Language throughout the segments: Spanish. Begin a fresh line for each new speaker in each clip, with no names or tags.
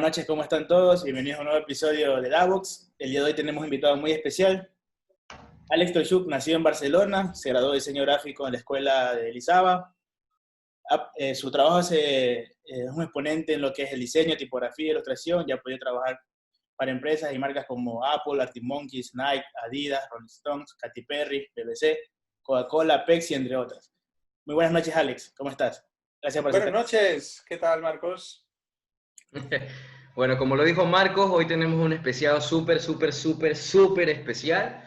noches, ¿cómo están todos? Bienvenidos a un nuevo episodio de Davox. El día de hoy tenemos un invitado muy especial. Alex Toshuk nació en Barcelona, se graduó de diseño gráfico en la escuela de Lizaba. Su trabajo es un exponente en lo que es el diseño, tipografía, ilustración. Ya ha podido trabajar para empresas y marcas como Apple, Arctic Monkeys, Nike, Adidas, Rolling Stones, Katy Perry, BBC, Coca-Cola, Pepsi, entre otras. Muy buenas noches, Alex. ¿Cómo estás? Gracias por
Buenas
aceptar.
noches, ¿qué tal, Marcos?
Bueno, como lo dijo Marcos, hoy tenemos un especial súper especial.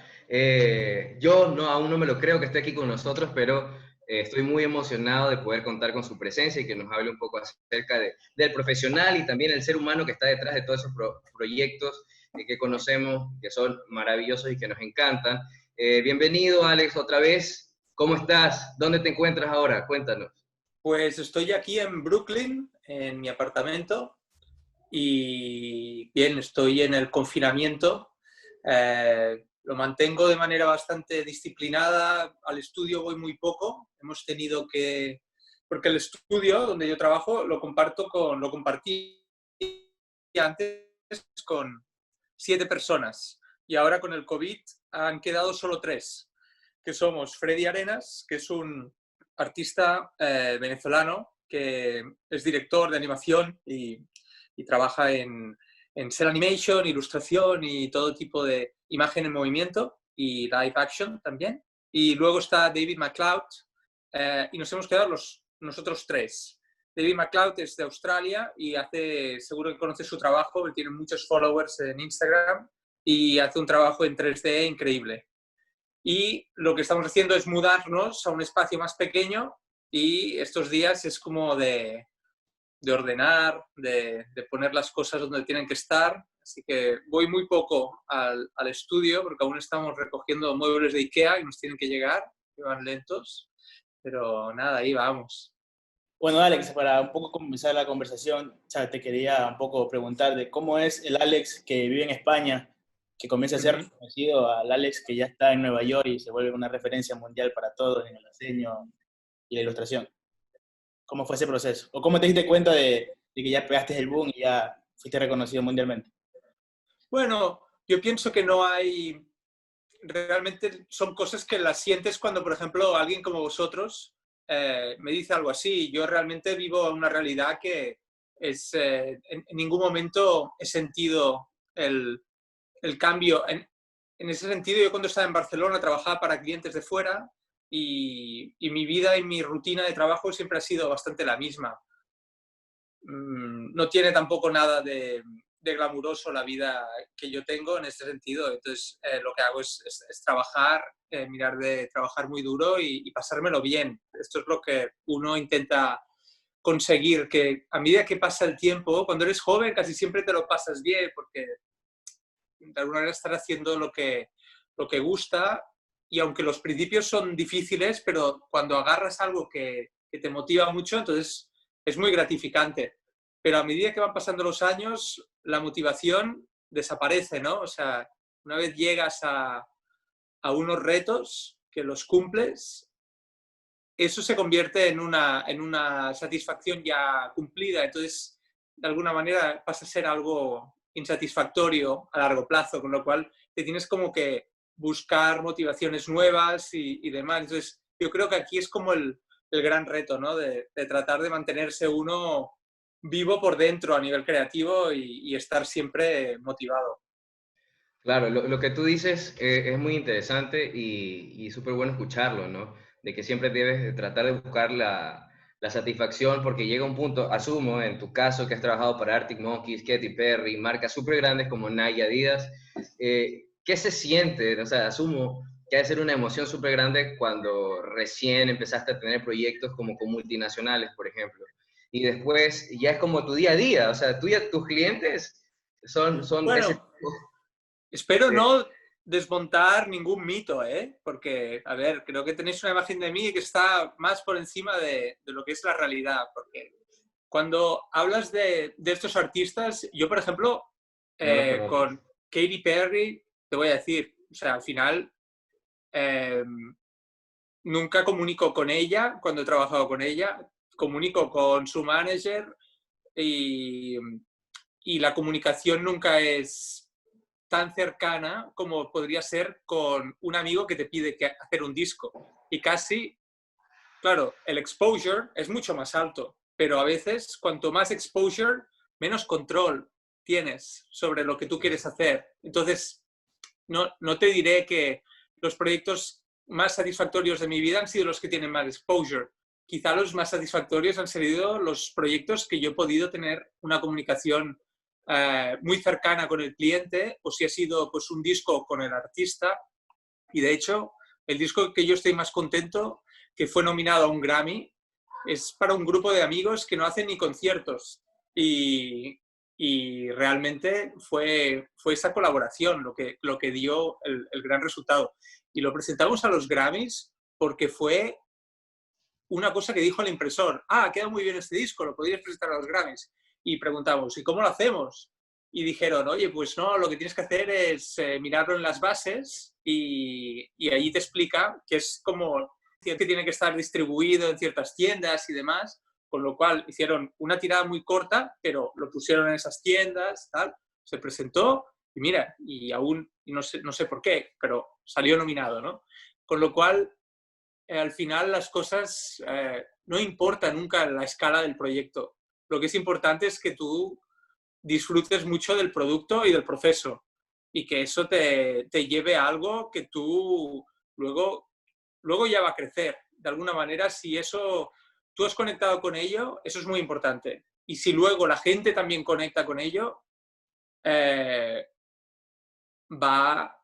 Aún no me lo creo que esté aquí con nosotros, pero estoy muy emocionado de poder contar con su presencia y que nos hable un poco acerca del profesional y también el ser humano que está detrás de todos esos proyectos que conocemos, que son maravillosos y que nos encantan. Bienvenido, Alex, otra vez. ¿Cómo estás? ¿Dónde te encuentras ahora? Cuéntanos.
Pues estoy aquí en Brooklyn, en mi apartamento, y bien, estoy en el confinamiento. Lo mantengo de manera bastante disciplinada. Al estudio voy muy poco. Hemos tenido que... Porque el estudio donde yo trabajo lo compartí antes con 7 personas y ahora con el COVID han quedado solo 3, que somos Freddy Arenas, que es un artista venezolano que es director de animación y trabaja en cel animation, ilustración y todo tipo de imagen en movimiento y live action también. Y luego está David McLeod y nos hemos quedado nosotros 3. David McLeod es de Australia y seguro que conoces su trabajo, él tiene muchos followers en Instagram y hace un trabajo en 3D increíble. Y lo que estamos haciendo es mudarnos a un espacio más pequeño y estos días es como de ordenar, de poner las cosas donde tienen que estar. Así que voy muy poco al estudio porque aún estamos recogiendo muebles de IKEA y nos tienen que llegar, que van lentos. Pero nada, ahí vamos.
Bueno, Alex, para un poco comenzar la conversación, te quería un poco preguntar de cómo es el Alex que vive en España, que comienza a ser reconocido al Alex que ya está en Nueva York y se vuelve una referencia mundial para todos en el diseño y la ilustración. ¿Cómo fue ese proceso? ¿O cómo te diste cuenta de que ya pegaste el boom y ya fuiste reconocido mundialmente?
Bueno, yo pienso que no hay... Realmente son cosas que las sientes cuando, por ejemplo, alguien como vosotros me dice algo así. Yo realmente vivo una realidad que es... en ningún momento he sentido el cambio. En ese sentido, yo cuando estaba en Barcelona trabajaba para clientes de fuera y mi vida y mi rutina de trabajo siempre ha sido bastante la misma. No tiene tampoco nada de glamuroso la vida que yo tengo en este sentido. Entonces, lo que hago es trabajar, mirar de trabajar muy duro y pasármelo bien. Esto es lo que uno intenta conseguir, que a medida que pasa el tiempo, cuando eres joven casi siempre te lo pasas bien, porque de alguna manera estar haciendo lo que gusta, y aunque los principios son difíciles, pero cuando agarras algo que te motiva mucho, entonces es muy gratificante. Pero a medida que van pasando los años, la motivación desaparece, ¿no? O sea, una vez llegas a unos retos que los cumples, eso se convierte en una satisfacción ya cumplida. Entonces, de alguna manera pasa a ser algo insatisfactorio a largo plazo, con lo cual te tienes como que buscar motivaciones nuevas y demás. Entonces, yo creo que aquí es como el gran reto, ¿no? De tratar de mantenerse uno vivo por dentro a nivel creativo y estar siempre motivado.
Claro, lo que tú dices es muy interesante y súper bueno escucharlo, ¿no? De que siempre debes de tratar de buscar la satisfacción porque llega un punto, asumo, en tu caso que has trabajado para Arctic Monkeys, Katy Perry, marcas súper grandes como Nike y Adidas, ¿qué se siente? O sea, asumo que ha de ser una emoción súper grande cuando recién empezaste a tener proyectos como con multinacionales, por ejemplo. Y después ya es como tu día a día, o sea, tus clientes son ese
Bueno,
tipo.
espero no desmontar ningún mito, ¿eh? Porque, a ver, creo que tenéis una imagen de mí que está más por encima de lo que es la realidad. Porque cuando hablas de estos artistas, yo, por ejemplo,
No los conozco.
con Katy Perry, te voy a decir, o sea, al final eh, nunca comunico con ella cuando he trabajado con ella, comunico con su manager y y la comunicación nunca es tan cercana como podría ser con un amigo que te pide hacer un disco. Y casi, claro, el exposure es mucho más alto, pero a veces cuanto más exposure, menos control tienes sobre lo que tú quieres hacer. Entonces, no te diré que los proyectos más satisfactorios de mi vida han sido los que tienen más exposure. Quizá los más satisfactorios han sido los proyectos que yo he podido tener una comunicación muy cercana con el cliente, o si ha sido pues, un disco con el artista. Y de hecho, el disco que yo estoy más contento, que fue nominado a un Grammy, es para un grupo de amigos que no hacen ni conciertos. Y realmente fue esa colaboración lo que dio el gran resultado. Y lo presentamos a los Grammys porque fue una cosa que dijo el impresor. Ah, queda muy bien este disco, lo podrías presentar a los Grammys. Y preguntamos, ¿y cómo lo hacemos? Y dijeron, oye, pues no, lo que tienes que hacer es mirarlo en las bases y allí te explica que es como que tiene que estar distribuido en ciertas tiendas y demás, con lo cual hicieron una tirada muy corta, pero lo pusieron en esas tiendas, tal, se presentó y mira, y aún no sé por qué, pero salió nominado, ¿no? Con lo cual, al final las cosas no importa nunca la escala del proyecto. Lo que es importante es que tú disfrutes mucho del producto y del proceso y que eso te lleve a algo que tú luego ya va a crecer. De alguna manera, si eso tú has conectado con ello, eso es muy importante. Y si luego la gente también conecta con ello, va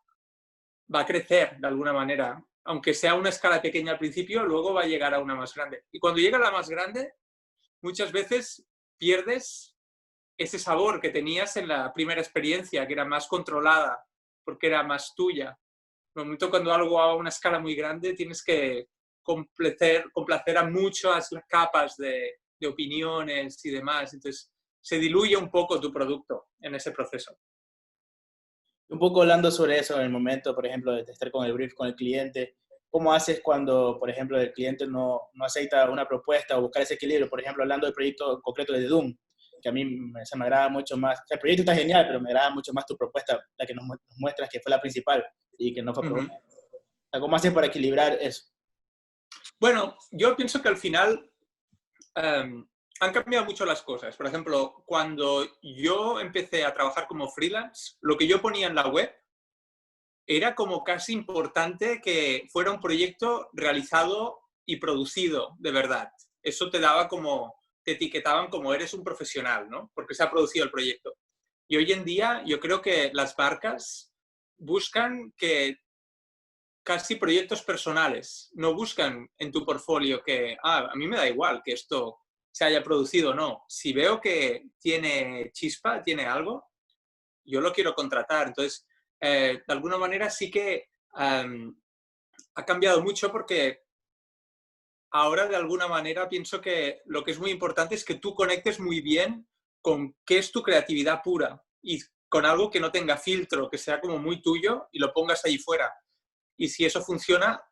a crecer de alguna manera. Aunque sea una escala pequeña al principio, luego va a llegar a una más grande. Y cuando llega a la más grande, muchas veces pierdes ese sabor que tenías en la primera experiencia, que era más controlada, porque era más tuya. En el momento cuando algo a una escala muy grande, tienes que complacer a muchas capas de opiniones y demás. Entonces, se diluye un poco tu producto en ese proceso.
Un poco hablando sobre eso en el momento, por ejemplo, de estar con el brief con el cliente, ¿cómo haces cuando, por ejemplo, el cliente no acepta una propuesta o buscar ese equilibrio? Por ejemplo, hablando del proyecto concreto de Doom, que a mí se me agrada mucho más. O sea, el proyecto está genial, pero me agrada mucho más tu propuesta, la que nos muestras que fue la principal y que no fue aprobada. O sea, ¿cómo haces para equilibrar eso?
Bueno, yo pienso que al final han cambiado mucho las cosas. Por ejemplo, cuando yo empecé a trabajar como freelance, lo que yo ponía en la web era como casi importante que fuera un proyecto realizado y producido de verdad. Eso te daba como, te etiquetaban como eres un profesional, ¿no? Porque se ha producido el proyecto. Y hoy en día yo creo que las marcas buscan que casi proyectos personales, no buscan en tu portfolio que, a mí me da igual que esto se haya producido o no. Si veo que tiene chispa, tiene algo, yo lo quiero contratar. Entonces, de alguna manera sí que ha cambiado mucho porque ahora de alguna manera pienso que lo que es muy importante es que tú conectes muy bien con qué es tu creatividad pura y con algo que no tenga filtro, que sea como muy tuyo y lo pongas ahí fuera. Y si eso funciona,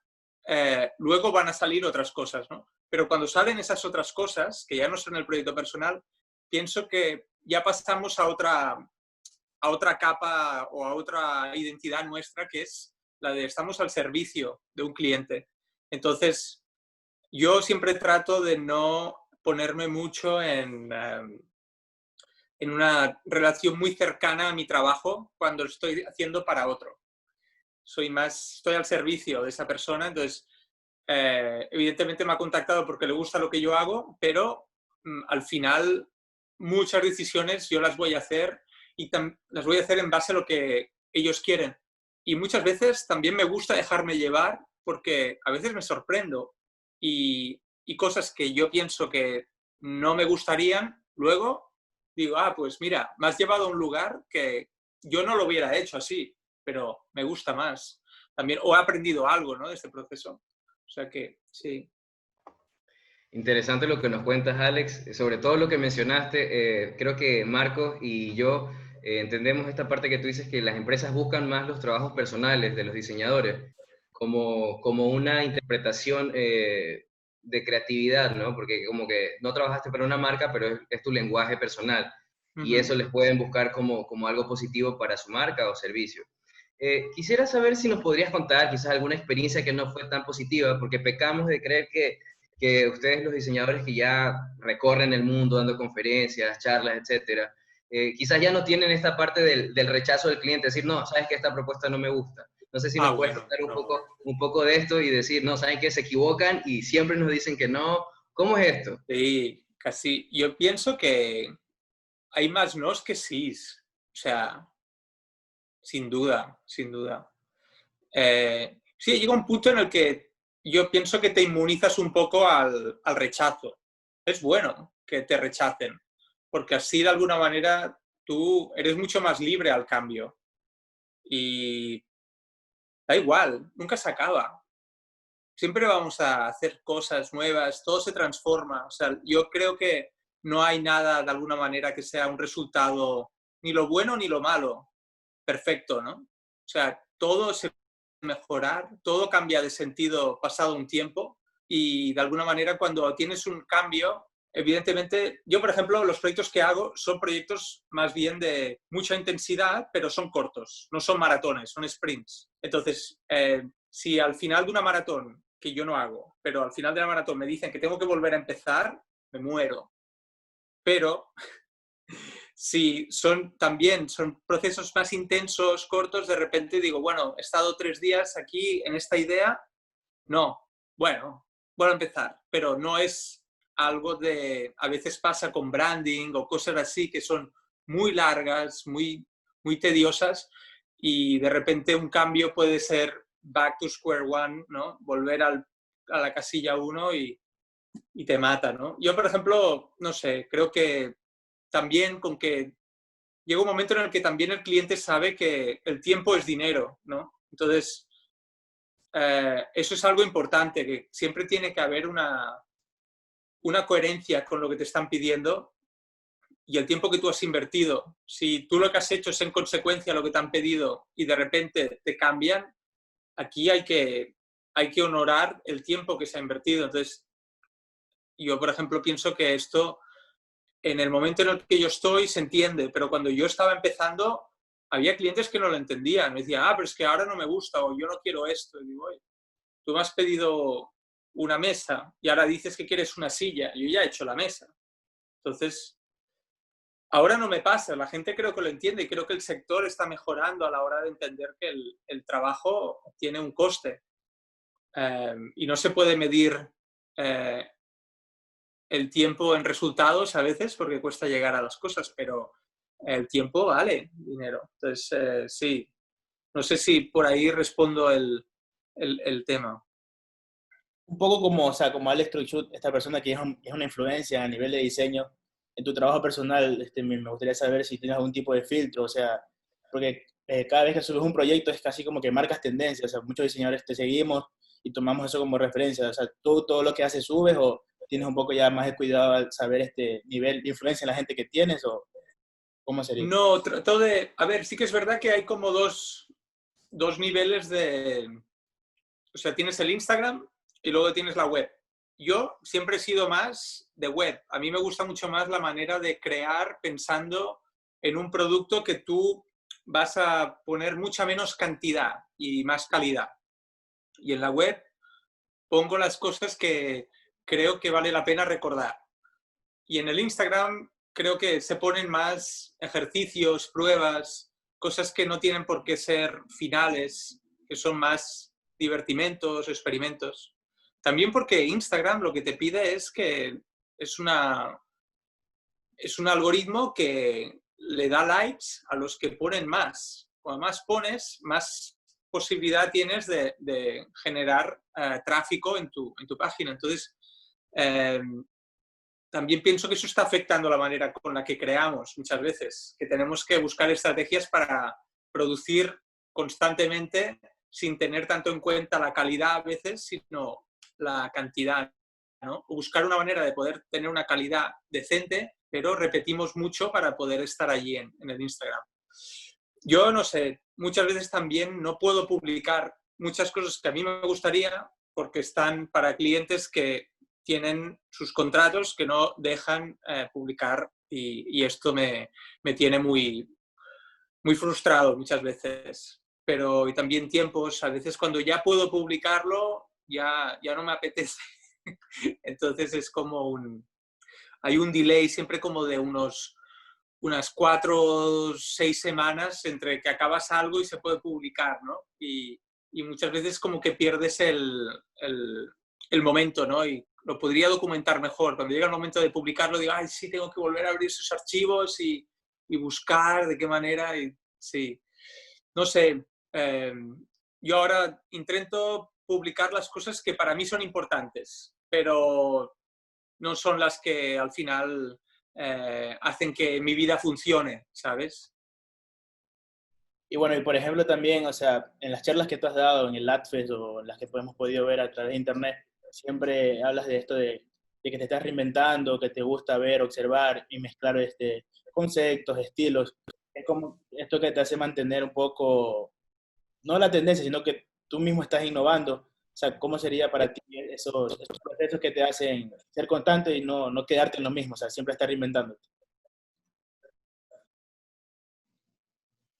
luego van a salir otras cosas, ¿no? Pero cuando salen esas otras cosas, que ya no son el proyecto personal, pienso que ya pasamos a otra capa o a otra identidad nuestra, que es la de estamos al servicio de un cliente. Entonces, yo siempre trato de no ponerme mucho en una relación muy cercana a mi trabajo cuando estoy haciendo para otro. Estoy al servicio de esa persona, entonces evidentemente me ha contactado porque le gusta lo que yo hago, pero al final muchas decisiones yo las voy a hacer y las voy a hacer en base a lo que ellos quieren. Y muchas veces también me gusta dejarme llevar porque a veces me sorprendo y cosas que yo pienso que no me gustarían, luego digo, pues mira, me has llevado a un lugar que yo no lo hubiera hecho así, pero me gusta más. También, o he aprendido algo, ¿no?, de este proceso. O sea que, sí.
Interesante lo que nos cuentas, Alex. Sobre todo lo que mencionaste, creo que Marcos y yo entendemos esta parte que tú dices, que las empresas buscan más los trabajos personales de los diseñadores como una interpretación de creatividad, ¿no? Porque como que no trabajaste para una marca, pero es tu lenguaje personal. y eso les pueden buscar como algo positivo para su marca o servicio. Quisiera saber si nos podrías contar quizás alguna experiencia que no fue tan positiva, porque pecamos de creer que ustedes, los diseñadores que ya recorren el mundo dando conferencias, charlas, etcétera, quizás ya no tienen esta parte del rechazo del cliente, decir, no, sabes que esta propuesta no me gusta. No sé si nos puedes contar un poco de esto y decir, no, saben que se equivocan y siempre nos dicen que no. ¿Cómo es esto?
Sí, casi. Yo pienso que hay más nos que sís. O sea, sin duda, sin duda. Sí, llega un punto en el que yo pienso que te inmunizas un poco al rechazo. Es bueno que te rechacen, porque así de alguna manera tú eres mucho más libre al cambio. Y da igual, nunca se acaba. Siempre vamos a hacer cosas nuevas, todo se transforma. O sea, yo creo que no hay nada de alguna manera que sea un resultado, ni lo bueno ni lo malo, perfecto, ¿no? O sea, todo se puede mejorar, todo cambia de sentido pasado un tiempo y de alguna manera cuando tienes un cambio, evidentemente, yo por ejemplo, los proyectos que hago son proyectos más bien de mucha intensidad, pero son cortos, no son maratones, son sprints. Entonces, si al final de una maratón, que yo no hago, pero al final de la maratón me dicen que tengo que volver a empezar, me muero. Pero si también son procesos más intensos, cortos, de repente digo, bueno, he estado 3 días aquí en esta idea, no, bueno, vuelvo a empezar, pero no es algo a veces pasa con branding o cosas así que son muy largas, muy, muy tediosas y de repente un cambio puede ser back to square one, ¿no? Volver a la casilla 1 y te mata, ¿no? Yo, por ejemplo, no sé, creo que también con que llega un momento en el que también el cliente sabe que el tiempo es dinero, ¿no? Entonces, eso es algo importante, que siempre tiene que haber una coherencia con lo que te están pidiendo y el tiempo que tú has invertido. Si tú lo que has hecho es en consecuencia lo que te han pedido y de repente te cambian, aquí hay que honorar el tiempo que se ha invertido. Entonces, yo, por ejemplo, pienso que esto, en el momento en el que yo estoy, se entiende, pero cuando yo estaba empezando, había clientes que no lo entendían. Me decían, pero es que ahora no me gusta o yo no quiero esto. Y digo, oye, tú me has pedido una mesa y ahora dices que quieres una silla. Yo ya he hecho la mesa. Entonces, ahora no me pasa. La gente creo que lo entiende y creo que el sector está mejorando a la hora de entender que el trabajo tiene un coste y no se puede medir el tiempo en resultados a veces porque cuesta llegar a las cosas, pero el tiempo vale dinero. Entonces, sí, no sé si por ahí respondo el tema.
Un poco como, o sea, como Alex Troichut, esta persona que es una influencia a nivel de diseño, en tu trabajo personal, me gustaría saber si tienes algún tipo de filtro, o sea, porque cada vez que subes un proyecto es casi como que marcas tendencias, o sea, muchos diseñadores te seguimos y tomamos eso como referencia, o sea, tú todo lo que haces subes o tienes un poco ya más de cuidado al saber este nivel de influencia en la gente que tienes o cómo sería.
No, trato de... A ver, sí que es verdad que hay como dos niveles de... O sea, tienes el Instagram y luego tienes la web. Yo siempre he sido más de web. A mí me gusta mucho más la manera de crear pensando en un producto que tú vas a poner mucha menos cantidad y más calidad. Y en la web pongo las cosas que creo que vale la pena recordar. Y en el Instagram creo que se ponen más ejercicios, pruebas, cosas que no tienen por qué ser finales, que son más divertimentos, experimentos. También porque Instagram lo que te pide es que es un algoritmo que le da likes a los que ponen más. Cuando más pones, más posibilidad tienes de generar tráfico en tu página. Entonces, también pienso que eso está afectando la manera con la que creamos muchas veces, que tenemos que buscar estrategias para producir constantemente sin tener tanto en cuenta la calidad a veces, sino la cantidad, ¿no? O buscar una manera de poder tener una calidad decente, pero repetimos mucho para poder estar allí en el Instagram. Yo no sé, muchas veces también no puedo publicar muchas cosas que a mí me gustaría porque están para clientes que tienen sus contratos que no dejan publicar y esto me tiene muy, muy frustrado muchas veces. Pero y también tiempos, a veces cuando ya puedo publicarlo, ya no me apetece. Entonces es como hay un delay siempre como de unas 4 o 6 semanas entre que acabas algo y se puede publicar, ¿no? Y muchas veces como que pierdes el momento, ¿no? Y lo podría documentar mejor. Cuando llega el momento de publicarlo, digo, ay, sí, tengo que volver a abrir sus archivos y buscar de qué manera. Y, sí, no sé. Yo ahora intento publicar las cosas que para mí son importantes, pero no son las que al final hacen que mi vida funcione, ¿sabes?
Y bueno, y por ejemplo también, o sea, en las charlas que tú has dado en el LATFES o en las que hemos podido ver a través de internet, siempre hablas de esto de que te estás reinventando, que te gusta ver, observar y mezclar conceptos, estilos. Es como esto que te hace mantener un poco, no la tendencia, sino que tú mismo estás innovando. O sea, ¿cómo sería para ti esos procesos que te hacen ser constante y no quedarte en lo mismo? O sea, siempre estar reinventándote.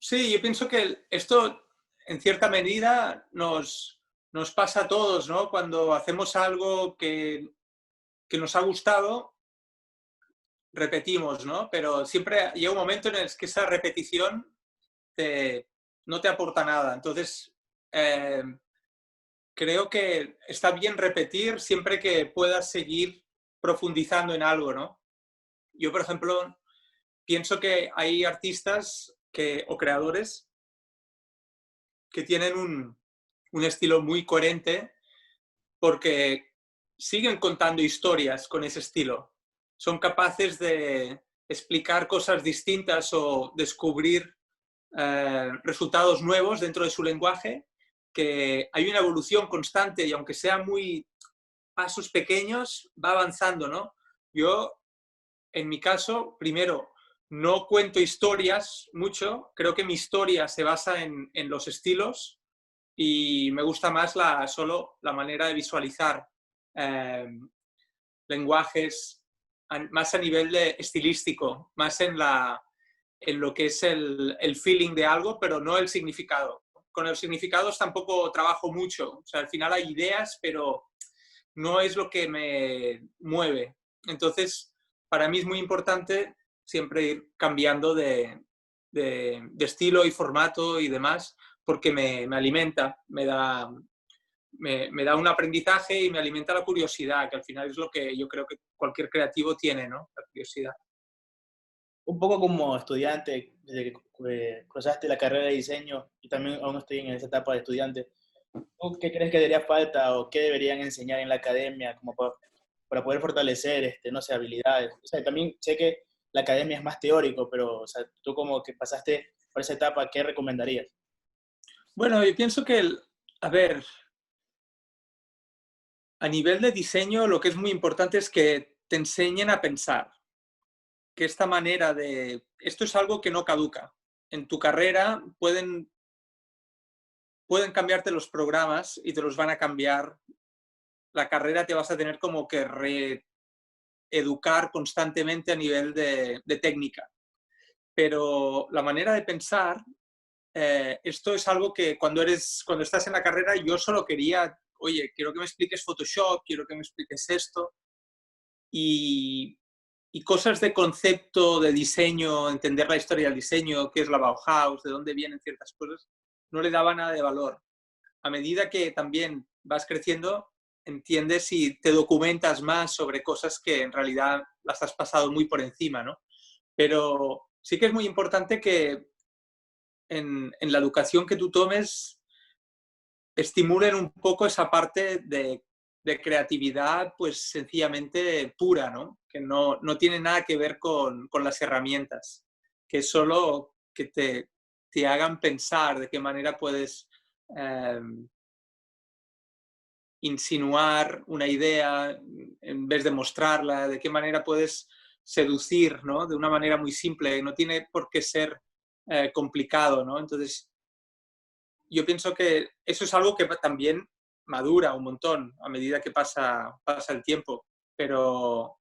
Sí, yo pienso que esto en cierta medida nos pasa a todos, ¿no? Cuando hacemos algo que nos ha gustado, repetimos, ¿no? Pero siempre llega un momento en el que esa repetición no te aporta nada. Entonces, eh, creo que está bien repetir siempre que puedas seguir profundizando en algo, ¿no? Yo, por ejemplo, pienso que hay artistas o creadores que tienen un estilo muy coherente porque siguen contando historias con ese estilo. Son capaces de explicar cosas distintas o descubrir resultados nuevos dentro de su lenguaje, que hay una evolución constante y aunque sea muy pasos pequeños, va avanzando, ¿no? Yo, en mi caso, primero, no cuento historias mucho, creo que mi historia se basa en los estilos y me gusta más solo la manera de visualizar eh, lenguajes más a nivel estilístico, más en lo que es el feeling de algo, pero no el significado. Con los significados tampoco trabajo mucho. O sea, al final hay ideas, pero no es lo que me mueve. Entonces, para mí es muy importante siempre ir cambiando de estilo y formato y demás, porque me alimenta, me da un aprendizaje y me alimenta la curiosidad, que al final es lo que yo creo que cualquier creativo tiene, ¿no? La curiosidad.
Un poco como estudiante, desde que cruzaste la carrera de diseño y también aún estoy en esa etapa de estudiante, ¿tú qué crees que daría falta o qué deberían enseñar en la academia como para poder fortalecer, no sé, habilidades? O sea, también sé que la academia es más teórico, pero o sea, tú como que pasaste por esa etapa, ¿qué recomendarías?
Bueno, yo pienso que, a ver, a nivel de diseño lo que es muy importante es que te enseñen a pensar, que esta manera de... Esto es algo que no caduca. En tu carrera pueden cambiarte los programas y te los van a cambiar. La carrera te vas a tener como que reeducar constantemente a nivel de técnica. Pero la manera de pensar, esto es algo que cuando estás en la carrera yo solo quería, oye, quiero que me expliques Photoshop, quiero que me expliques esto. Y, y cosas de concepto, de diseño, entender la historia del diseño, qué es la Bauhaus, de dónde vienen ciertas cosas, no le daba nada de valor. A medida que también vas creciendo, entiendes y te documentas más sobre cosas que en realidad las has pasado muy por encima, ¿no? Pero sí que es muy importante que en la educación que tú tomes estimulen un poco esa parte de creatividad, pues sencillamente pura, ¿no? Que no tiene nada que ver con las herramientas, que es solo que te hagan pensar de qué manera puedes eh, insinuar una idea en vez de mostrarla, de qué manera puedes seducir, ¿no? De una manera muy simple, no tiene por qué ser complicado, ¿no? Entonces, yo pienso que eso es algo que también madura un montón a medida que pasa el tiempo, pero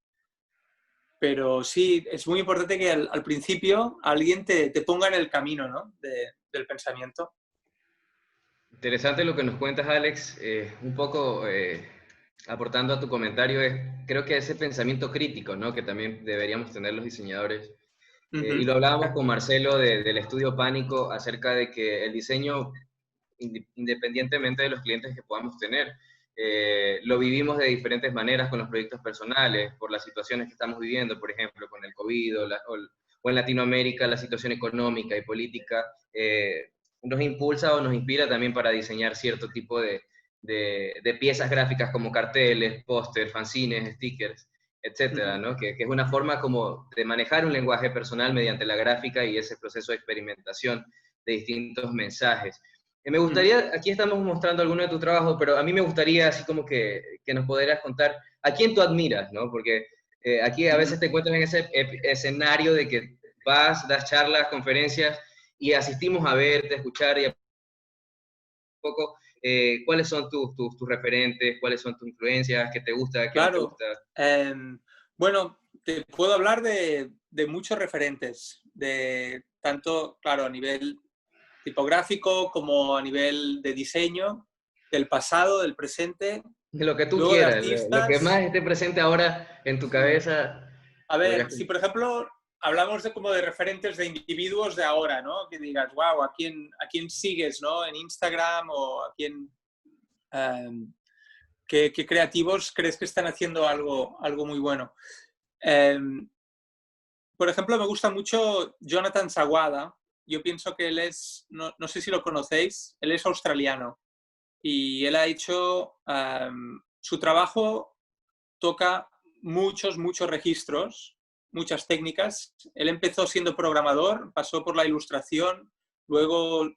Pero sí, es muy importante que al principio alguien te ponga en el camino, ¿no? Del pensamiento.
Interesante lo que nos cuentas, Alex. Un poco aportando a tu comentario, creo que ese pensamiento crítico, ¿no? Que también deberíamos tener los diseñadores. Y
Ujú.
lo hablábamos con Marcelo del estudio Pánico acerca de que el diseño, independientemente de los clientes que podamos tener, lo vivimos de diferentes maneras con los proyectos personales, por las situaciones que estamos viviendo, por ejemplo, con el COVID o en Latinoamérica, la situación económica y política. Nos impulsa o nos inspira también para diseñar cierto tipo de piezas gráficas como carteles, póster, fanzines, stickers, etcétera, ¿no? Que es una forma como de manejar un lenguaje personal mediante la gráfica y ese proceso de experimentación de distintos mensajes. Me gustaría, aquí estamos mostrando algunos de tus trabajos, pero a mí me gustaría así como que nos pudieras contar a quién tú admiras, ¿no? Porque aquí a veces te encuentras en ese escenario de que vas, das charlas, conferencias y asistimos a verte, a escuchar y a poco cuáles son tus referentes, cuáles son tus influencias, qué te gusta, qué no te
Claro.
gusta.
Bueno, te puedo hablar de muchos referentes, de tanto, claro, a nivel tipográfico como a nivel de diseño, del pasado, del presente,
Lo que tú
luego de
quieras, lo que más
artistas.
esté presente ahora en tu
Sí.
cabeza,
A
podrías...
ver, si por ejemplo hablamos de como de referentes de individuos de ahora, ¿no? Que digas, wow, a quién sigues, ¿no? En Instagram o a quién... ¿qué creativos crees que están haciendo algo muy bueno? Eh, por ejemplo, me gusta mucho Jonathan Sawada. Yo pienso que él es, no sé si lo conocéis, él es australiano y él ha hecho, su trabajo toca muchos registros, muchas técnicas. Él empezó siendo programador, pasó por la ilustración, luego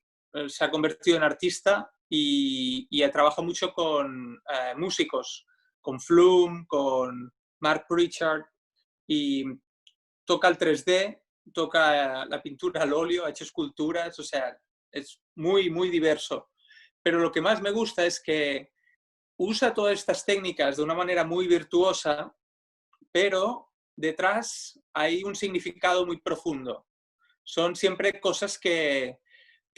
se ha convertido en artista y trabaja mucho con músicos, con Flume, con Mark Pritchard, y toca el 3D, toca la pintura al óleo, ha hecho esculturas, o sea, es muy diverso. Pero lo que más me gusta es que usa todas estas técnicas de una manera muy virtuosa, pero detrás hay un significado muy profundo. Son siempre cosas que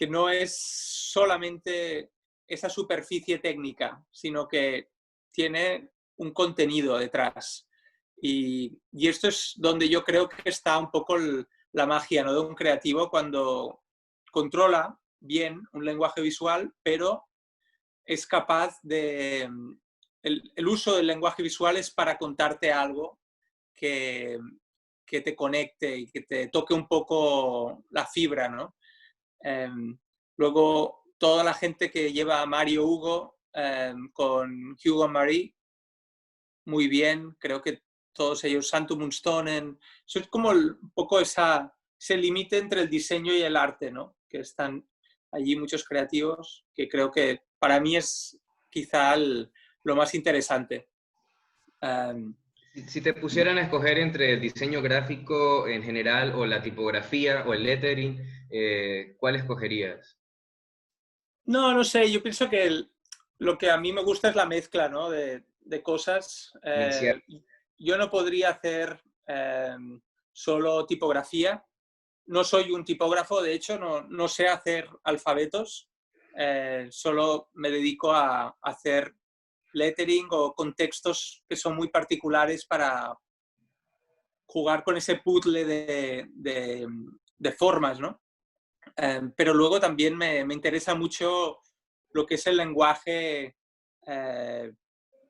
no es solamente esa superficie técnica, sino que tiene un contenido detrás. Y esto es donde yo creo que está un poco la magia, ¿no? De un creativo cuando controla bien un lenguaje visual, pero es capaz de... El uso del lenguaje visual es para contarte algo que, que te conecte y que te toque un poco la fibra, ¿no? Luego, toda la gente que lleva a Mario Hugo con Hugo Marie, muy bien, creo que todos ellos, Santu Munstonen, eso es como un poco ese límite entre el diseño y el arte, ¿no? Que están allí muchos creativos, que creo que para mí es quizá lo más interesante.
Si te pusieran a escoger entre el diseño gráfico en general o la tipografía o el lettering, ¿cuál escogerías?
No sé, yo pienso que lo que a mí me gusta es la mezcla, ¿no? De cosas.
Mixear.
Yo no podría hacer solo tipografía. No soy un tipógrafo, de hecho, no sé hacer alfabetos. Solo me dedico a hacer lettering o contextos que son muy particulares para jugar con ese puzzle de formas, ¿no? Pero luego también me interesa mucho lo que es el lenguaje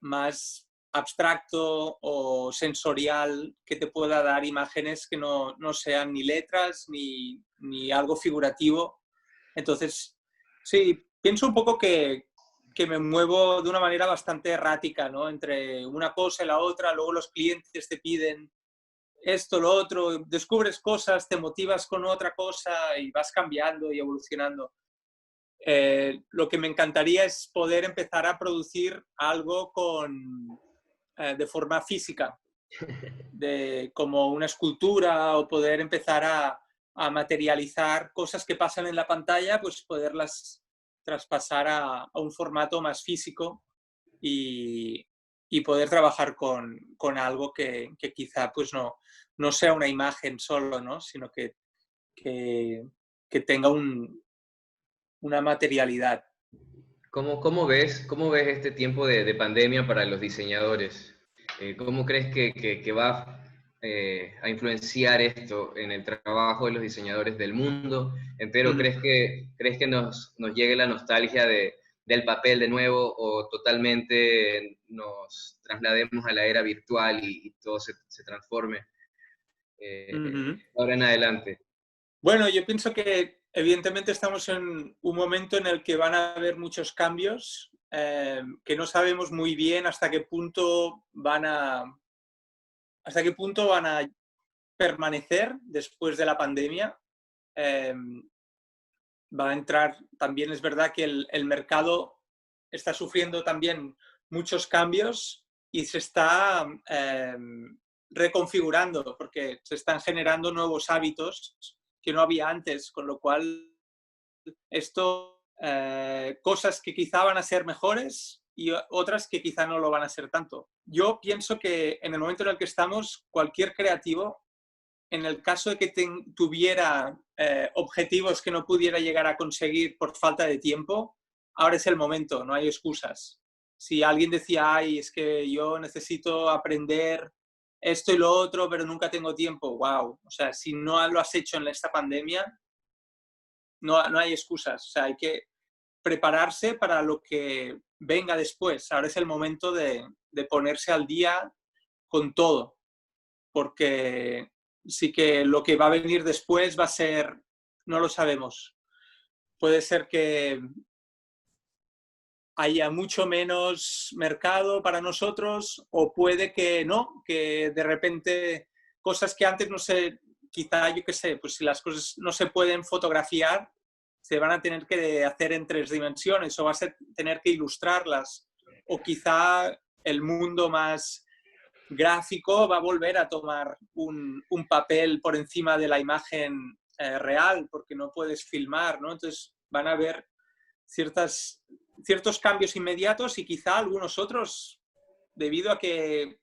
más abstracto o sensorial que te pueda dar imágenes que no sean ni letras ni algo figurativo. Entonces, sí, pienso un poco que me muevo de una manera bastante errática, ¿no? Entre una cosa y la otra, luego los clientes te piden esto, lo otro, descubres cosas, te motivas con otra cosa y vas cambiando y evolucionando. Lo que me encantaría es poder empezar a producir algo de forma física, como una escultura o poder empezar a materializar cosas que pasan en la pantalla, pues poderlas traspasar a un formato más físico y, y poder trabajar con algo que quizá pues no sea una imagen solo, ¿no? Sino que tenga una materialidad.
¿Cómo ves este tiempo de pandemia para los diseñadores? ¿Cómo crees que va a influenciar esto en el trabajo de los diseñadores del mundo entero? ¿Crees que nos llegue la nostalgia del papel de nuevo o totalmente nos traslademos a la era virtual y todo se transforme ahora en adelante?
Bueno, yo pienso que evidentemente estamos en un momento en el que van a haber muchos cambios que no sabemos muy bien hasta qué punto van a permanecer después de la pandemia. Va a entrar, también es verdad que el mercado está sufriendo también muchos cambios y se está reconfigurando porque se están generando nuevos hábitos que no había antes, con lo cual esto, cosas que quizá van a ser mejores y otras que quizá no lo van a ser tanto. Yo pienso que en el momento en el que estamos, cualquier creativo, en el caso de que tuviera objetivos que no pudiera llegar a conseguir por falta de tiempo, ahora es el momento, no hay excusas. Si alguien decía, ay, es que yo necesito aprender esto y lo otro, pero nunca tengo tiempo, wow. O sea, si no lo has hecho en esta pandemia, no hay excusas. O sea, hay que prepararse para lo que venga después. Ahora es el momento de ponerse al día con todo, porque sí que lo que va a venir después va a ser, no lo sabemos. Puede ser que haya mucho menos mercado para nosotros o puede que no, que de repente cosas que antes no sé, quizá yo qué sé, pues si las cosas no se pueden fotografiar, se van a tener que hacer en 3 dimensiones o vas a tener que ilustrarlas o quizá el mundo más gráfico va a volver a tomar un papel por encima de la imagen real porque no puedes filmar, ¿no? Entonces van a haber ciertos cambios inmediatos y quizá algunos otros debido a que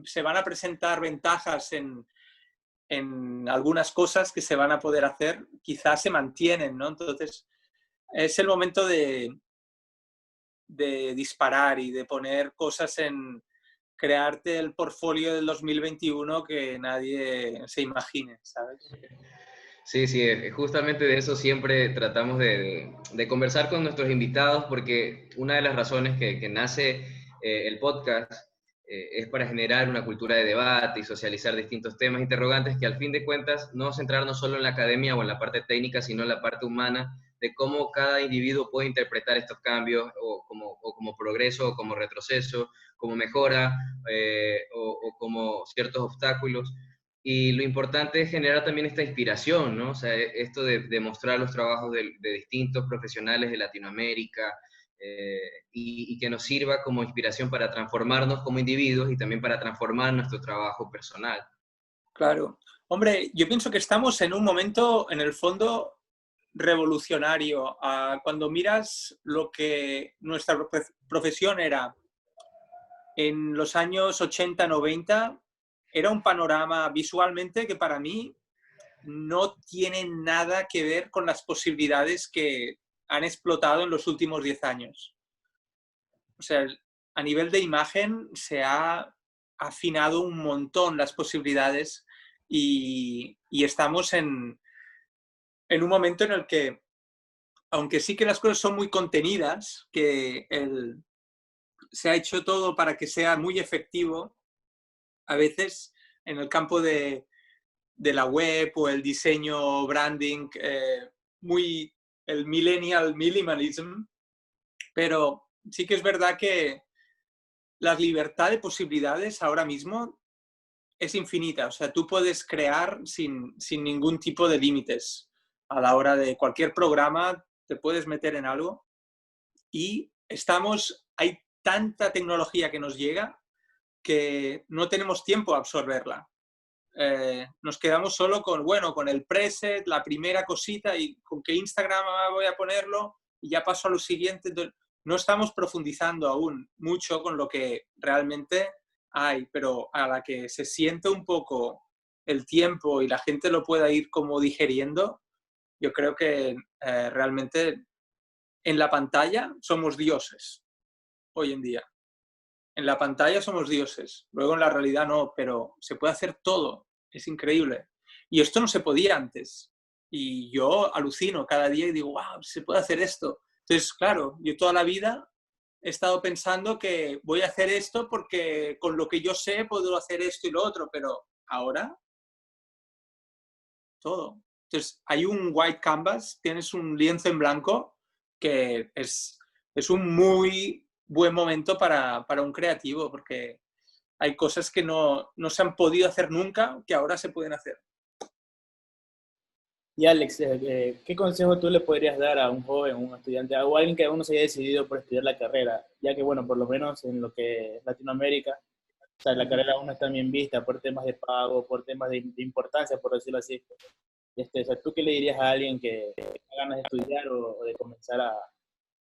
se van a presentar ventajas en algunas cosas que se van a poder hacer, quizás se mantienen, ¿no? Entonces es el momento de disparar y de poner cosas en crearte el portfolio del 2021 que nadie se imagine, ¿sabes?
Sí, sí, justamente de eso siempre tratamos de conversar con nuestros invitados porque una de las razones que nace el podcast es para generar una cultura de debate y socializar distintos temas interrogantes que al fin de cuentas no centrarnos solo en la academia o en la parte técnica, sino en la parte humana de cómo cada individuo puede interpretar estos cambios o como progreso o como retroceso, como mejora o como ciertos obstáculos. Y lo importante es generar también esta inspiración, ¿no? O sea, esto de mostrar los trabajos de distintos profesionales de Latinoamérica y que nos sirva como inspiración para transformarnos como individuos y también para transformar nuestro trabajo personal.
Claro. Hombre, yo pienso que estamos en un momento, en el fondo, revolucionario. Cuando miras lo que nuestra profesión era en los años 80, 90, era un panorama visualmente que para mí no tiene nada que ver con las posibilidades que han explotado en los últimos 10 años. O sea, a nivel de imagen se ha afinado un montón las posibilidades y estamos en un momento en el que, aunque sí que las cosas son muy contenidas, que se ha hecho todo para que sea muy efectivo, a veces en el campo de la web o el diseño branding, muy el millennial minimalism, pero sí que es verdad que la libertad de posibilidades ahora mismo es infinita. O sea, tú puedes crear sin ningún tipo de límites. A la hora de cualquier programa te puedes meter en algo y hay tanta tecnología que nos llega que no tenemos tiempo a absorberla. Nos quedamos solo con el preset, la primera cosita y con que Instagram voy a ponerlo y ya paso a lo siguiente. Entonces, no estamos profundizando aún mucho con lo que realmente hay, pero a la que se siente un poco el tiempo y la gente lo pueda ir como digeriendo, yo creo que realmente en la pantalla somos dioses hoy en día. En la pantalla somos dioses, luego en la realidad no, pero se puede hacer todo, es increíble. Y esto no se podía antes. Y yo alucino cada día y digo, wow, se puede hacer esto. Entonces, claro, yo toda la vida he estado pensando que voy a hacer esto porque con lo que yo sé puedo hacer esto y lo otro, pero ahora todo. Entonces, hay un white canvas, tienes un lienzo en blanco que es un muy buen momento para un creativo, porque hay cosas que no se han podido hacer nunca, que ahora se pueden hacer.
Y Alex, ¿qué consejo tú le podrías dar a un joven, un estudiante, o alguien que aún no se haya decidido por estudiar la carrera? Ya que, bueno, por lo menos en lo que es Latinoamérica, o sea, la carrera aún no está bien vista por temas de pago, por temas de importancia, por decirlo así. O sea, ¿tú qué le dirías a alguien que tenga ganas de estudiar o de comenzar a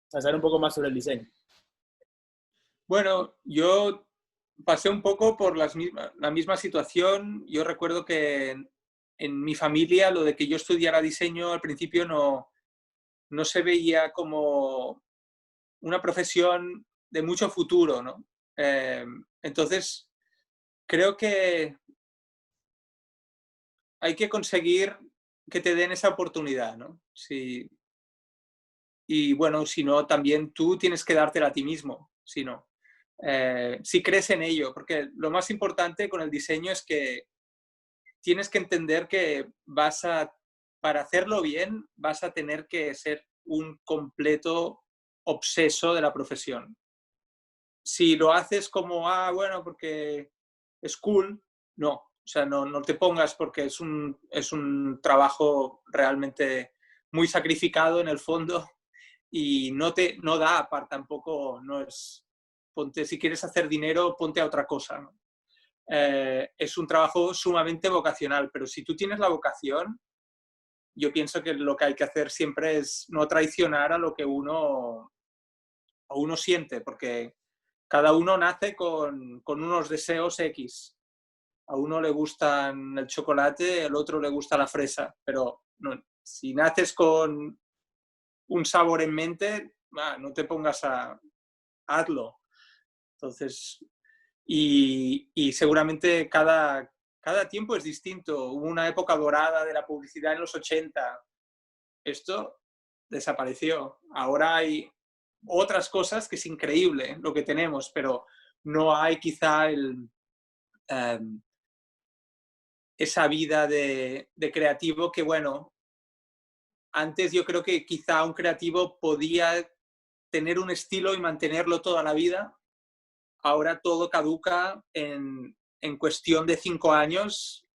saber un poco más sobre el diseño?
Bueno, yo pasé un poco por la misma situación. Yo recuerdo que en mi familia lo de que yo estudiara diseño al principio no se veía como una profesión de mucho futuro, ¿no? Entonces, creo que hay que conseguir que te den esa oportunidad, ¿no? Sí. Y bueno, si no, también tú tienes que dártela a ti mismo, si no. Si crees en ello, porque lo más importante con el diseño es que tienes que entender que para hacerlo bien, vas a tener que ser un completo obseso de la profesión. Si lo haces como, bueno, porque es cool, no. O sea, no te pongas porque es un trabajo realmente muy sacrificado en el fondo y no da para tampoco, no es, ponte, si quieres hacer dinero, ponte a otra cosa, ¿no? Es un trabajo sumamente vocacional, pero si tú tienes la vocación, yo pienso que lo que hay que hacer siempre es no traicionar a lo que uno siente, porque cada uno nace con unos deseos X. A uno le gustan el chocolate, al otro le gusta la fresa, pero no, si naces con un sabor en mente, no te pongas hazlo. Entonces, y seguramente cada tiempo es distinto. Hubo una época dorada de la publicidad en los 80. Esto desapareció. Ahora hay otras cosas que es increíble lo que tenemos, pero no hay quizá esa vida de creativo que, bueno, antes yo creo que quizá un creativo podía tener un estilo y mantenerlo toda la vida. Ahora todo caduca en cuestión de 5 años.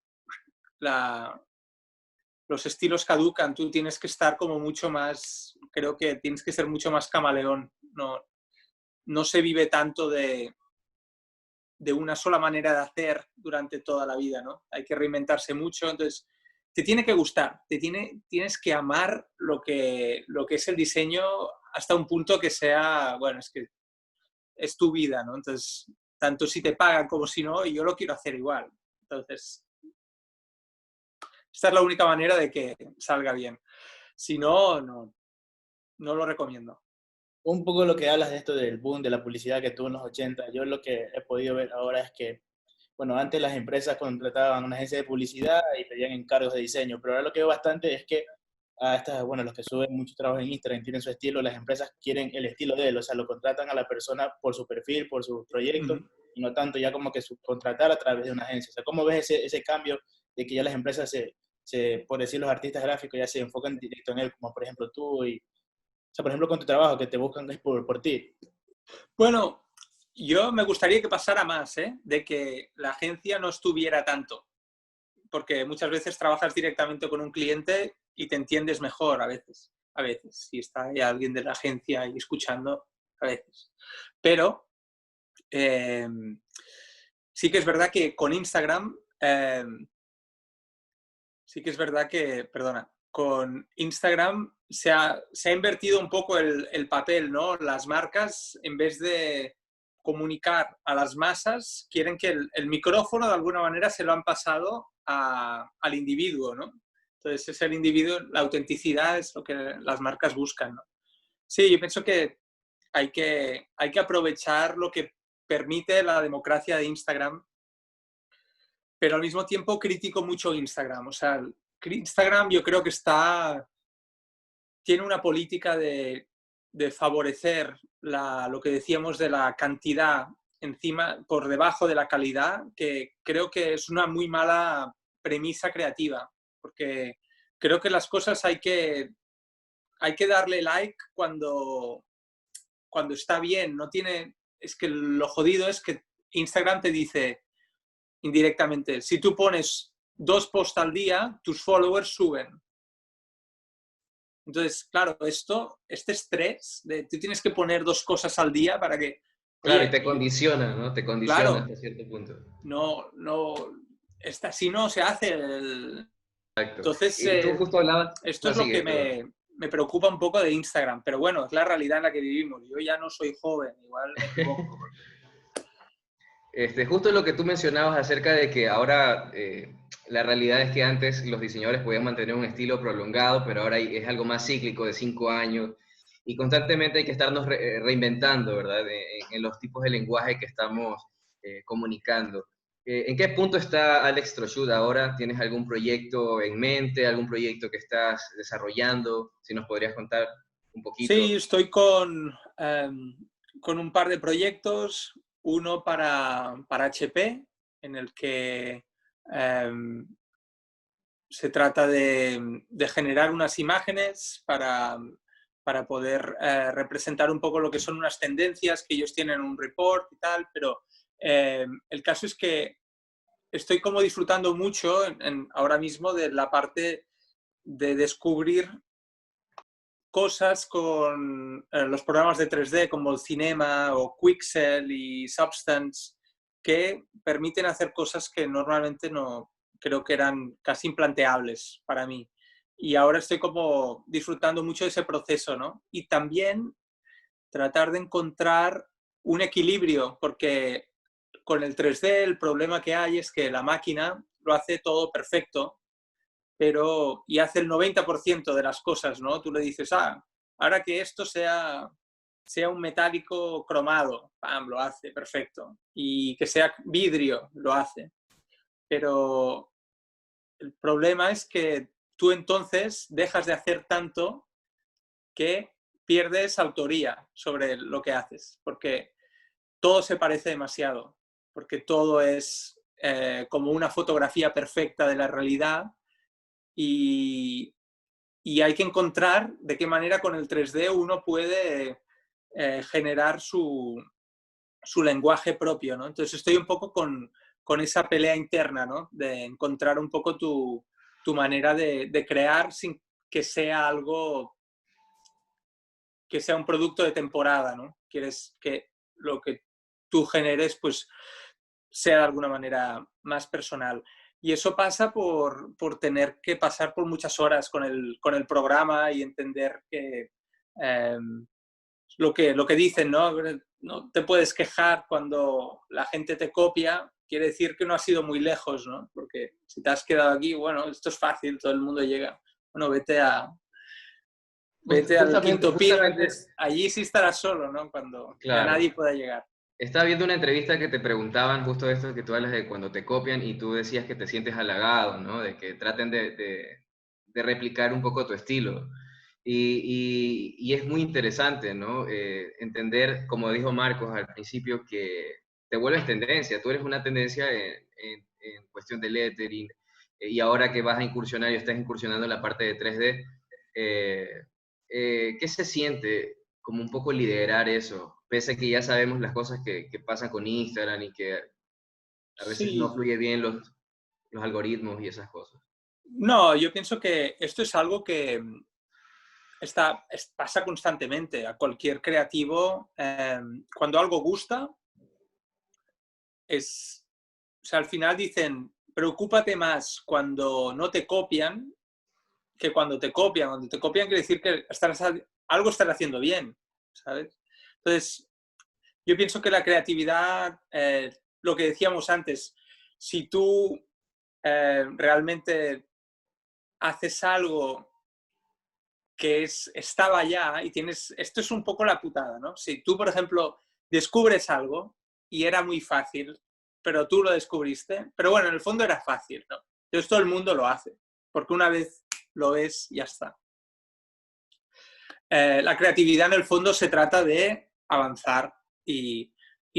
Los estilos caducan, tú tienes que estar como mucho más, creo que tienes que ser mucho más camaleón. No se vive tanto de una sola manera de hacer durante toda la vida, ¿no? Hay que reinventarse mucho, entonces te tiene que gustar, tienes que amar lo que es el diseño hasta un punto que sea, bueno, es que es tu vida, ¿no? Entonces, tanto si te pagan como si no, yo lo quiero hacer igual. Entonces, esta es la única manera de que salga bien. Si no, no lo recomiendo.
Un poco lo que hablas de esto del boom de la publicidad que tuvo en los 80, yo lo que he podido ver ahora es que, bueno, antes las empresas contrataban una agencia de publicidad y pedían encargos de diseño, pero ahora lo que veo bastante es que bueno, los que suben mucho trabajo en Instagram tienen su estilo, las empresas quieren el estilo de él, o sea, lo contratan a la persona por su perfil, por su proyecto, y no tanto ya como que subcontratar a través de una agencia. O sea, ¿cómo ves ese cambio de que ya las empresas por decir los artistas gráficos ya se enfocan directo en él, como por ejemplo tú y, o sea, por ejemplo, con tu trabajo, que te buscan es por ti?
Bueno, yo me gustaría que pasara más, de que la agencia no estuviera tanto, porque muchas veces trabajas directamente con un cliente y te entiendes mejor a veces, si está ahí alguien de la agencia ahí escuchando, a veces. Pero sí que es verdad que con Instagram, perdona, con Instagram se ha invertido un poco el papel, ¿no? Las marcas, en vez de comunicar a las masas, quieren que el micrófono de alguna manera se lo han pasado al individuo, ¿no? Entonces es el individuo, la autenticidad es lo que las marcas buscan, ¿no? Sí, yo pienso que hay que aprovechar lo que permite la democracia de Instagram, pero al mismo tiempo critico mucho Instagram. O sea, Instagram yo creo que tiene una política de favorecer lo que decíamos de la cantidad por debajo de la calidad, que creo que es una muy mala premisa creativa, porque creo que las cosas hay que darle like cuando está bien. Es que lo jodido es que Instagram te dice indirectamente, si tú pones 2 posts al día, tus followers suben. Entonces, claro, este estrés de tú tienes que poner 2 cosas al día para que...
Claro,
Oye,
y te condiciona, ¿no? Te condiciona
claro,
hasta cierto punto.
no, así no se hace.
Exacto.
Entonces,
Y tú justo hablabas...
esto
No,
es lo
sigue,
que
perdón.
me preocupa un poco de Instagram, pero bueno, es la realidad en la que vivimos. Yo ya no soy joven, igual me equivoco.
Justo lo que tú mencionabas acerca de que ahora la realidad es que antes los diseñadores podían mantener un estilo prolongado, pero ahora es algo más cíclico de 5 años y constantemente hay que estarnos reinventando, ¿verdad? En los tipos de lenguaje que estamos comunicando. ¿En qué punto está Alex Trochut ahora? ¿Tienes algún proyecto en mente, algún proyecto que estás desarrollando? Si nos podrías contar un
Sí,
poquito.
estoy con un par de proyectos, uno para HP, en el que se trata de generar unas imágenes para poder representar un poco lo que son unas tendencias que ellos tienen en un report y tal, pero el caso es que estoy como disfrutando mucho ahora mismo de la parte de descubrir cosas con los programas de 3D como el Cinema o Quixel y Substance, que permiten hacer cosas que normalmente no creo que eran casi implanteables para mí. Y ahora estoy como disfrutando mucho de ese proceso, ¿no? Y también tratar de encontrar un equilibrio, porque con el 3D el problema que hay es que la máquina lo hace todo perfecto, y hace el 90% de las cosas, ¿no? Tú le dices, ahora que esto sea un metálico cromado, ¡pam!, lo hace, perfecto. Y que sea vidrio, lo hace. Pero el problema es que tú entonces dejas de hacer tanto que pierdes autoría sobre lo que haces, porque todo se parece demasiado, porque todo es como una fotografía perfecta de la realidad y hay que encontrar de qué manera con el 3D uno puede generar su lenguaje propio, ¿no? Entonces estoy un poco con esa pelea interna, ¿no? De encontrar un poco tu manera de crear sin que sea algo, que sea un producto de temporada, ¿no? Quieres que lo que tú generes, pues, sea de alguna manera más personal. Y eso pasa por tener que pasar por muchas horas con el programa y entender que lo que dicen, ¿no? No te puedes quejar cuando la gente te copia, quiere decir que no has ido muy lejos, ¿no? Porque si te has quedado aquí, bueno, esto es fácil, todo el mundo llega. Bueno, vete al
Justamente,
quinto pino,
justamente,
allí sí estarás solo, ¿no? Cuando ya
claro.
nadie pueda llegar.
Estaba viendo una entrevista que te preguntaban justo esto que tú hablas de cuando te copian y tú decías que te sientes halagado, ¿no? De que traten de replicar un poco tu estilo. Y es muy interesante, ¿no? Entender, como dijo Marcos al principio, que te vuelves tendencia. Tú eres una tendencia en cuestión de lettering y ahora que vas a incursionar y estás incursionando en la parte de 3D, ¿qué se siente como un poco liderar eso? Pese a que ya sabemos las cosas que pasan con Instagram y que a veces no
Sí,
fluye bien los algoritmos y esas cosas.
no, yo pienso que esto es algo que pasa constantemente a cualquier creativo. Cuando algo gusta, o sea, al final dicen, preocúpate más cuando no te copian que cuando te copian quiere decir que algo estás haciendo bien, ¿sabes? Entonces, yo pienso que la creatividad, lo que decíamos antes, si tú realmente haces algo que estaba ya y esto es un poco la putada, ¿no? Si tú, por ejemplo, descubres algo y era muy fácil, pero tú lo descubriste, pero bueno, en el fondo era fácil, ¿no? Entonces todo el mundo lo hace, porque una vez lo ves, ya está. La creatividad en el fondo se trata de avanzar y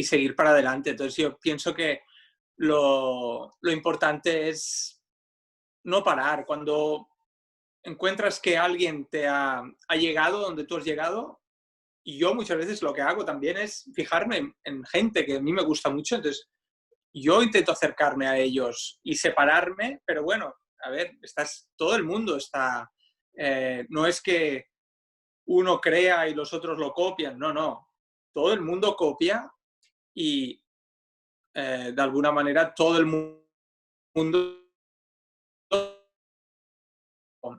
seguir para adelante. Entonces yo pienso que lo importante es no parar. Cuando encuentras que alguien te ha llegado donde tú has llegado, y yo muchas veces lo que hago también es fijarme en gente que a mí me gusta mucho, entonces yo intento acercarme a ellos y separarme, pero bueno, a ver, todo el mundo está, no es que uno crea y los otros lo copian, no, todo el mundo copia y de alguna manera todo el mundo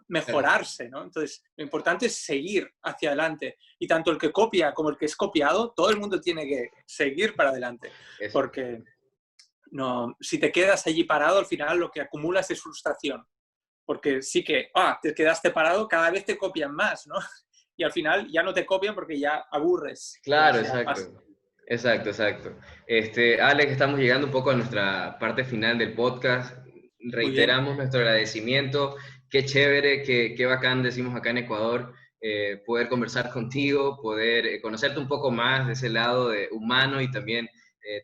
mejorarse, ¿no? Entonces, lo importante es seguir hacia adelante. Y tanto el que copia como el que es copiado, todo el mundo tiene que seguir para adelante.
Eso.
Porque no, si te quedas allí parado, al final lo que acumulas es frustración. Porque sí que, te quedaste parado, cada vez te copian más, ¿no? Y al final ya no te copian porque ya aburres.
Claro,
Entonces,
exacto. Exacto. Alex, estamos llegando un poco a nuestra parte final del podcast.
Muy bien.
Reiteramos nuestro agradecimiento. Qué chévere, qué bacán, decimos acá en Ecuador, poder conversar contigo, poder conocerte un poco más de ese lado humano y también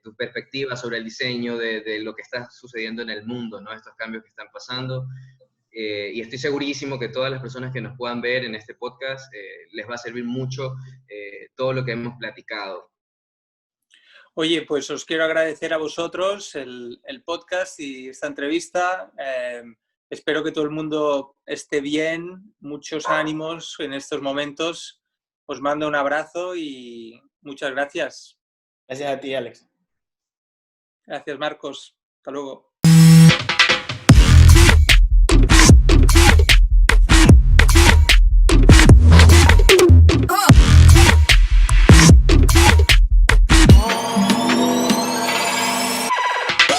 tu perspectiva sobre el diseño de lo que está sucediendo en el mundo, ¿no? Estos cambios que están pasando. Y estoy segurísimo que todas las personas que nos puedan ver en este podcast les va a servir mucho todo lo que hemos platicado.
Oye, pues os quiero agradecer a vosotros el podcast y esta entrevista. Espero que todo el mundo esté bien, muchos ánimos en estos momentos. Os mando un abrazo y muchas gracias.
Gracias a ti, Alex.
Gracias, Marcos. Hasta luego.